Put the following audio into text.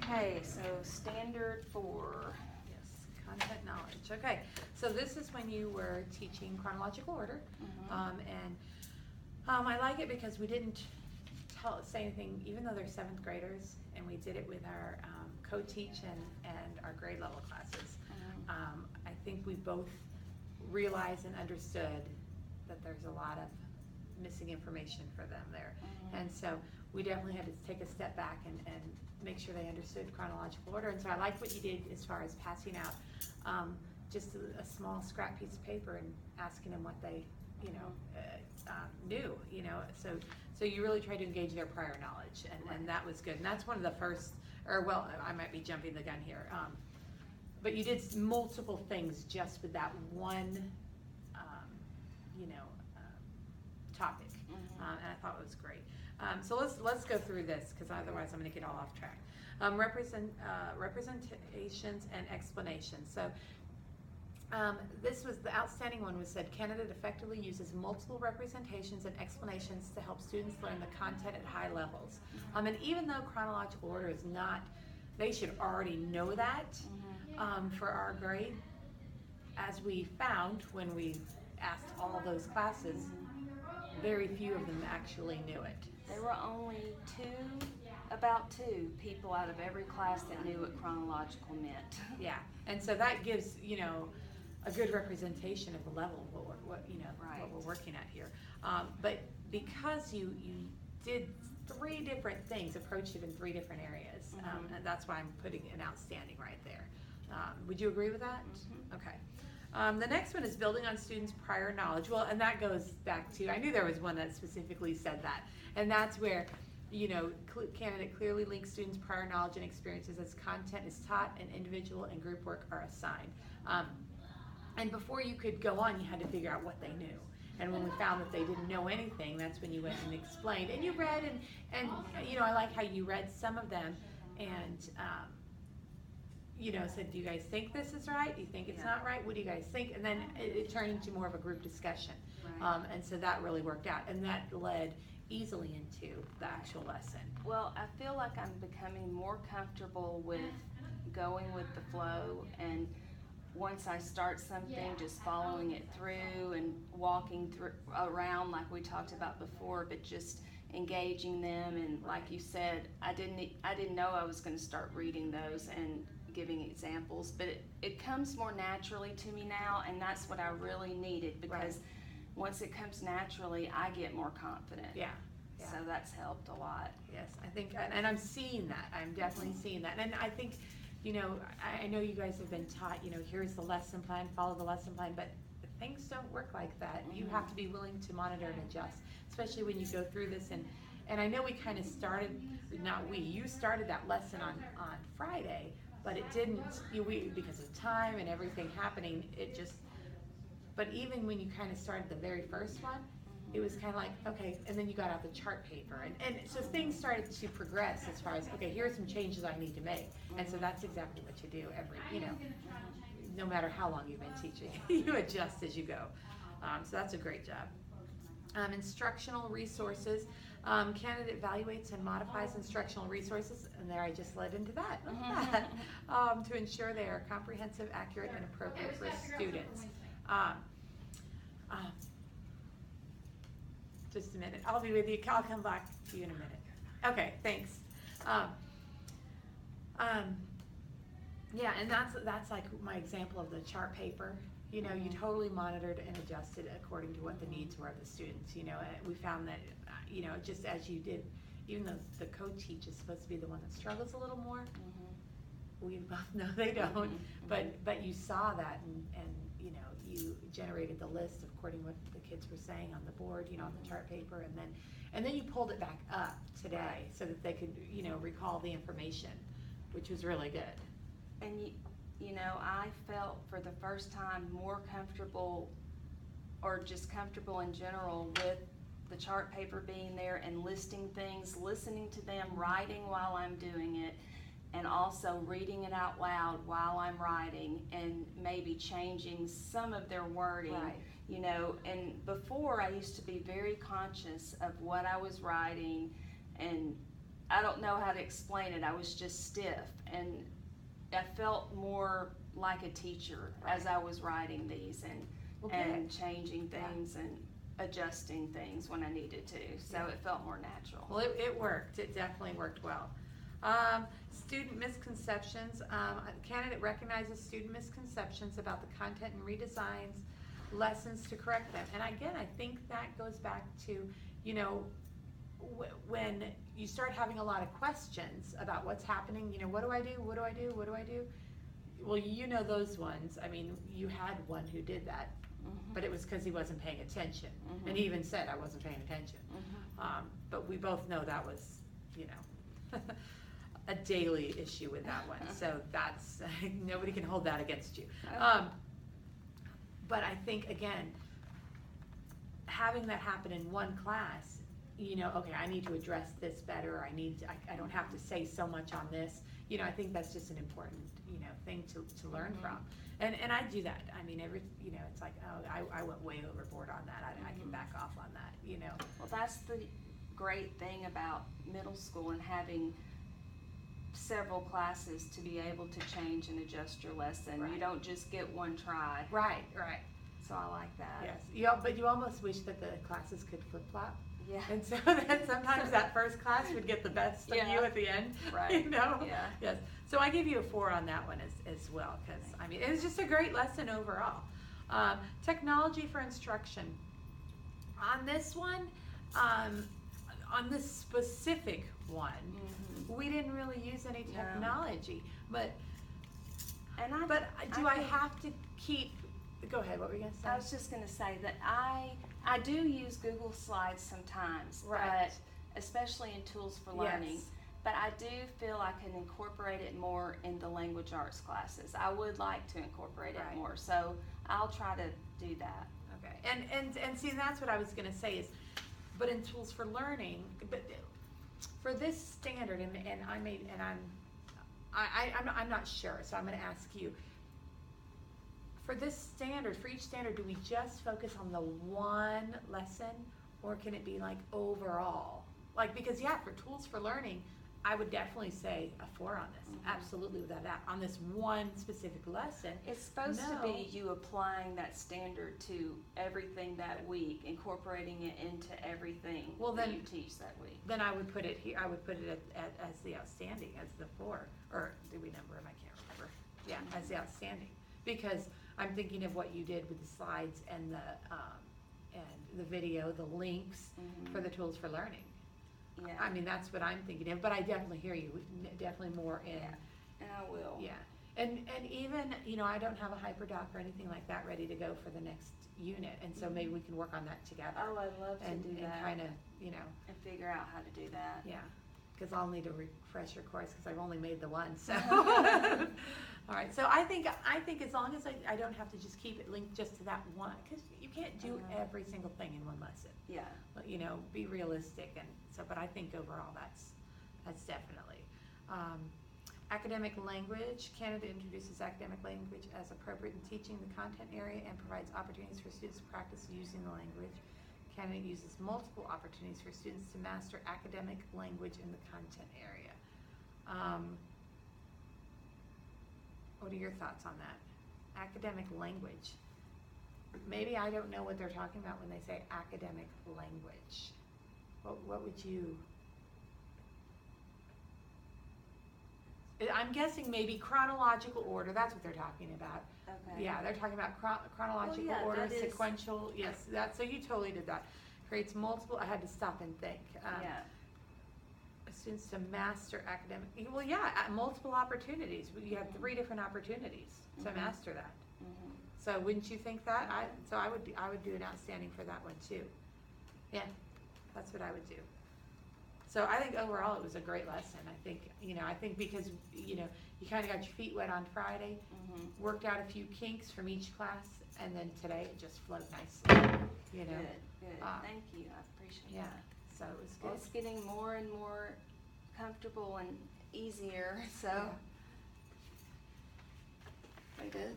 Okay, so standard 4. Yes, content knowledge. Okay, so this is when you were teaching chronological order. I like it because we didn't say anything, even though they're 7th graders, and we did it with our co-teach and our grade level classes. I think we both realized and understood that there's a lot of missing information for them there. And so we definitely had to take a step back and make sure they understood chronological order. And so I like what you did as far as passing out just a small scrap piece of paper and asking them what they, knew, so you really tried to engage their prior knowledge, and that was good. And that's one of the first, I might be jumping the gun here, but you did multiple things just with that one, topic, and I thought it was great. So let's go through this, because otherwise I'm going to get all off track. Representations and explanations. So this was the outstanding one. Was said candidate effectively uses multiple representations and explanations to help students learn the content at high levels. And even though chronological order is not, they should already know that for our grade. As we found when we asked all those classes, very few of them actually knew it. There were only about two people out of every class that knew what chronological meant. Yeah, and so that gives, a good representation of the level of what we're working at here. But because you did 3 different things, approached it in 3 different areas, and that's why I'm putting an outstanding right there. Would you agree with that? Okay. The next one is building on students' prior knowledge. Well, and that goes back to, I knew there was one that specifically said that, and that's where, candidate clearly links students' prior knowledge and experiences as content is taught and individual and group work are assigned. And before you could go on, you had to figure out what they knew. And when we found that they didn't know anything, that's when you went and explained. And you read, and I like how you read some of them, and said, do you guys think this is right? Do you think it's not right? What do you guys think? And then it turned into more of a group discussion. And so that really worked out. And that led easily into the actual lesson. Well, I feel like I'm becoming more comfortable with going with the flow, and once I start something, just following it through and walking through around like we talked about before, but just engaging them. And like you said, I didn't know I was going to start reading those and giving examples, but it comes more naturally to me now, and that's what I really needed, because once it comes naturally, I get more confident. Yeah. So that's helped a lot. Yes, I think, and I'm seeing that. I'm definitely seeing that. And I think, I know you guys have been taught, here's the lesson plan, follow the lesson plan, but things don't work like that. You have to be willing to monitor and adjust, especially when you go through this. And I know we kind of started, you started that lesson on Friday, but it didn't, because of time and everything happening, but even when you kind of started the very first one, it was kind of like, okay, and then you got out the chart paper. And so things started to progress as far as, okay, here are some changes I need to make. And so that's exactly what you do no matter how long you've been teaching, you adjust as you go. So that's a great job. Instructional resources. Candidate evaluates and modifies instructional resources, and there I just led into that, to ensure they are comprehensive, accurate, and appropriate for students. Just a minute. I'll be with you. I'll come back to you in a minute. Okay, thanks. Yeah, and that's like my example of the chart paper. You totally monitored and adjusted according to what the needs were of the students. We found that, just as you did, even though the co-teach is supposed to be the one that struggles a little more, we both know they don't, but you saw that, and you generated the list according to what the kids were saying on the board, on the chart paper, and then you pulled it back up today so that they could, recall the information, which was really good. And I felt for the first time more comfortable, or just comfortable in general, with the chart paper being there and listing things, listening to them, writing while I'm doing it, and also reading it out loud while I'm writing, and maybe changing some of their wording. And before, I used to be very conscious of what I was writing and I don't know how to explain it. I was just stiff, and I felt more like a teacher as I was writing these and changing things and adjusting things when I needed to. So it felt more natural. Well, it worked. It definitely worked well. Student misconceptions. Candidate recognizes student misconceptions about the content and redesigns lessons to correct them. And again, I think that goes back to, when you start having a lot of questions about what's happening, what do I do? What do I do? What do I do? Well, those ones. I mean, you had one who did that, but it was because he wasn't paying attention. And he even said, I wasn't paying attention. But we both know that was, a daily issue with that one. So that's, nobody can hold that against you. But I think, again, having that happen in one class, okay, I need to address this better. I don't have to say so much on this. I think that's just an important, thing to learn from. And I do that. I mean, it's like, oh, I went way overboard on that. I can back off on that, Well, that's the great thing about middle school and having several classes to be able to change and adjust your lesson. Right. You don't just get one try. Right. So I like that. Yes. But you almost wish that the classes could flip-flop. Yeah. And so that sometimes that first class would get the best of you at the end. Right. Yeah. Yes. So I give you a 4 on that one as well, because I mean, it was just a great lesson overall. Technology for instruction. On this one, on this specific one, we didn't really use any technology, but do I have to keep? Go ahead. What were you gonna say? I was just gonna say that I do use Google Slides sometimes, Right. but especially in Tools for Learning. Yes. But I do feel I can incorporate it more in the language arts classes. I would like to incorporate Right. it more, so I'll try to do that. Okay. And see, that's what I was gonna say is, but in Tools for Learning, but for this standard, I'm not sure, so I'm gonna ask you. For this standard, for each standard, do we just focus on the one lesson, or can it be like overall? Like, because for Tools for Learning, I would definitely say a 4 on this, absolutely without that. On this one specific lesson. It's supposed to be you applying that standard to everything that week, incorporating it into everything that you teach that week. Then I would put it here, I would put it as the outstanding, as the 4, or did we number them? I can't remember. Yeah, as the outstanding, because I'm thinking of what you did with the slides and the video, the links for the Tools for Learning. Yeah. I mean, that's what I'm thinking of, but I definitely hear you, definitely more in. And I will. Yeah, and even, I don't have a hyperdoc or anything like that ready to go for the next unit, and so maybe we can work on that together. Oh, I'd love to do that. And kind of, and figure out how to do that. Yeah, because I'll need to refresh your course, because I've only made the one, so. All right, so I think as long as I don't have to just keep it linked just to that one, because you can't do every single thing in one lesson. Yeah. But, be realistic, and so, but I think overall that's definitely. Academic language. Canada introduces academic language as appropriate in teaching the content area and provides opportunities for students to practice using the language. Canada uses multiple opportunities for students to master academic language in the content area. What are your thoughts on that? Academic language. Maybe I don't know what they're talking about when they say academic language. What would you? I'm guessing maybe chronological order. That's what they're talking about. Okay. Yeah, they're talking about chronological order, sequential. Yes, so you totally did that. Creates multiple. I had to stop and think. Students to master academic. Well, multiple opportunities. You have 3 different opportunities to master that. So wouldn't you think that? I would do an outstanding for that one too. Yeah, that's what I would do. So I think overall it was a great lesson. I think because you kind of got your feet wet on Friday, worked out a few kinks from each class, and then today it just flowed nicely. Good. Thank you. I appreciate that. So it was good. Well, it's getting more and more comfortable and easier. So. Very good.